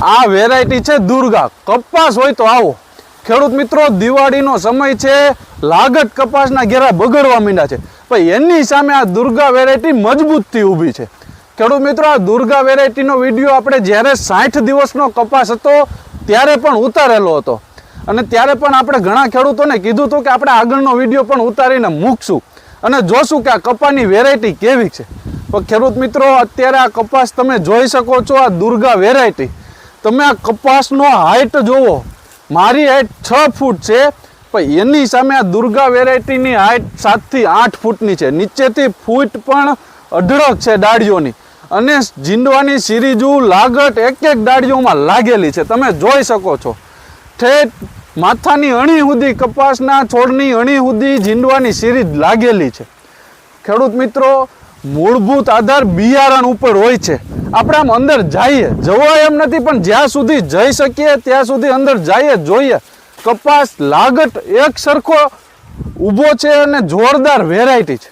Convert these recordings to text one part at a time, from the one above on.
આ વેરાયટી છે દુર્ગા. કપાસ હોય તો આવો ખેડૂત મિત્રો, દિવાળીનો સમય છે, લાગત કપાસના ઘેરા બગડવા માંડ્યા છે, પણ એની સામે આ દુર્ગા વેરાયટી મજબૂતથી ઊભી છે. ખેડૂત મિત્રો, આ દુર્ગા વેરાયટીનો વિડીયો આપણે જ્યારે 60 દિવસનો કપાસ હતો ત્યારે પણ ઉતારેલો હતો, અને ત્યારે પણ આપણે ઘણા ખેડૂતોને કીધું હતું કે આપણે આગળનો વિડીયો પણ ઉતારીને મૂકશું અને જોશું કે આ કપાસની વેરાયટી કેવી છે. પણ ખેડૂત મિત્રો, અત્યારે આ કપાસ તમે જોઈ શકો છો, આ દુર્ગા વેરાયટી. તમે આ કપાસનો હાઈટ જોવો, મારી હાઈટ 6 ફૂટ છે, પણ એની સામે આ દુર્ગા વેરાયટીની હાઈટ 7 થી 8 ફૂટની છે. નીચેથી ફૂટ પણ અઢળક છે ડાળીઓની, અને જીંડવાની સિરીજુ લાગટ એક એક ડાળીઓમાં લાગેલી છે. તમે જોઈ શકો છો, ઠેઠ માથાની અણી સુધી, કપાસના છોડની અણી સુધી જીંડવાની સિરીજ લાગેલી છે. ખેડૂત મિત્રો, મૂળભૂત આધાર બિયારણ ઉપર હોય છે. આપણે આમ અંદર જઈએ, જવાય એમ નથી, પણ જ્યાં સુધી જઈ શકીએ ત્યાં સુધી અંદર જઈએ, જોઈએ. કપાસ લાગટ એક સરખો ઊભો છે અને જોરદાર વેરાયટી છે.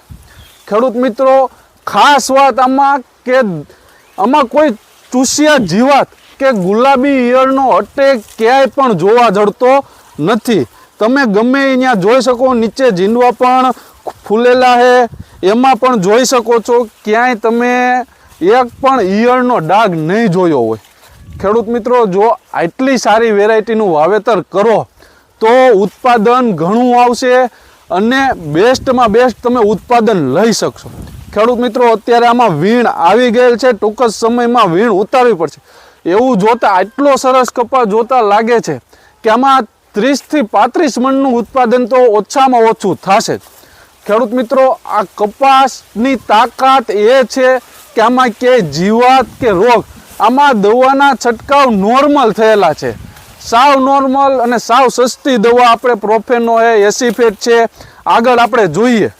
ખેડૂત મિત્રો, ખાસ વાત આમાં કે આમાં કોઈ ચૂસિયા જીવાત કે ગુલાબી ઈયળનો અટેક ક્યાંય પણ જોવા જડતો નથી. તમે ગમે અહીંયા જોઈ શકો, નીચે જીંડવા પણ ફૂલેલા છે, એમાં પણ જોઈ શકો છો, ક્યાંય તમે એક પણ ઈયળનો ડાઘ નહીં જોયો હોય. ખેડૂત મિત્રો, જો આટલી સારી વેરાયટીનું વાવેતર કરો તો ઉત્પાદન ઘણું આવશે અને બેસ્ટમાં બેસ્ટ તમે ઉત્પાદન લઈ શકશો. ખેડૂત મિત્રો, અત્યારે આમાં વીણ આવી ગયેલ છે, ટૂંક જ સમયમાં વીણ ઉતારવી પડશે. એવું જોતા આટલો સરસ કપાસ જોતા લાગે છે કે આમાં 30 થી 35 મણનું ઉત્પાદન તો ઓછામાં ઓછું થશે. ખેડૂત મિત્રો, આ કપાસની તાકાત એ છે કે આમાં ક્યાંય જીવાત કે રોગ, આમાં દવાના છંટકાવ નોર્મલ થયેલા છે, સાવ નોર્મલ અને સાવ સસ્તી દવા. આપણે પ્રોફેનો છે, એસીફેટ છે, આગળ આપણે જોઈએ.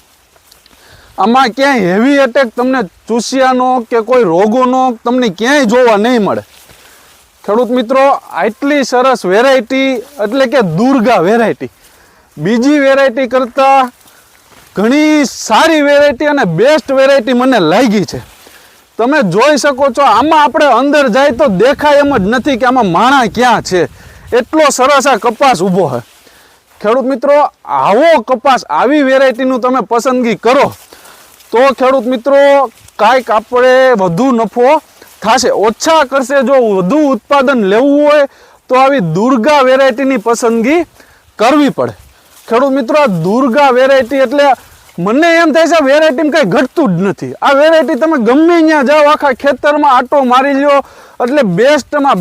આમાં ક્યાંય હેવી એટેક તમને ચૂસિયાનો કે કોઈ રોગોનો તમને ક્યાંય જોવા નહીં મળે. ખેડૂત મિત્રો, આટલી સરસ વેરાયટી એટલે કે દુર્ગા વેરાયટી બીજી વેરાયટી કરતાં ઘણી સારી વેરાયટી અને બેસ્ટ વેરાયટી મને લાગી છે. તમે જોઈ શકો છો, આમાં આપણે અંદર જાય તો દેખાય એમ જ નથી કે આમાં માણા ક્યાં છે, એટલો સરસ આ કપાસ ઊભો છે. ખેડૂત મિત્રો, આવો કપાસ, આવી વેરાયટીનું તમે પસંદગી કરો તો ખેડૂત મિત્રો કાંઈક આપણે વધુ નફો થશે. ઓછા કરશે, જો વધુ ઉત્પાદન લેવું હોય તો આવી દુર્ગા વેરાયટીની પસંદગી કરવી પડે. ખેડૂત મિત્રો, આ દુર્ગા વેરાયટી એટલે મને એમ થાય છે વેરાયટીમાં કંઈ ઘટતું જ નથી. આ વેરાયટી તમે ગમે ત્યાં જાઓ, આખા ખેતરમાં આટો મારી લ્યો એટલે બેસ્ટમાં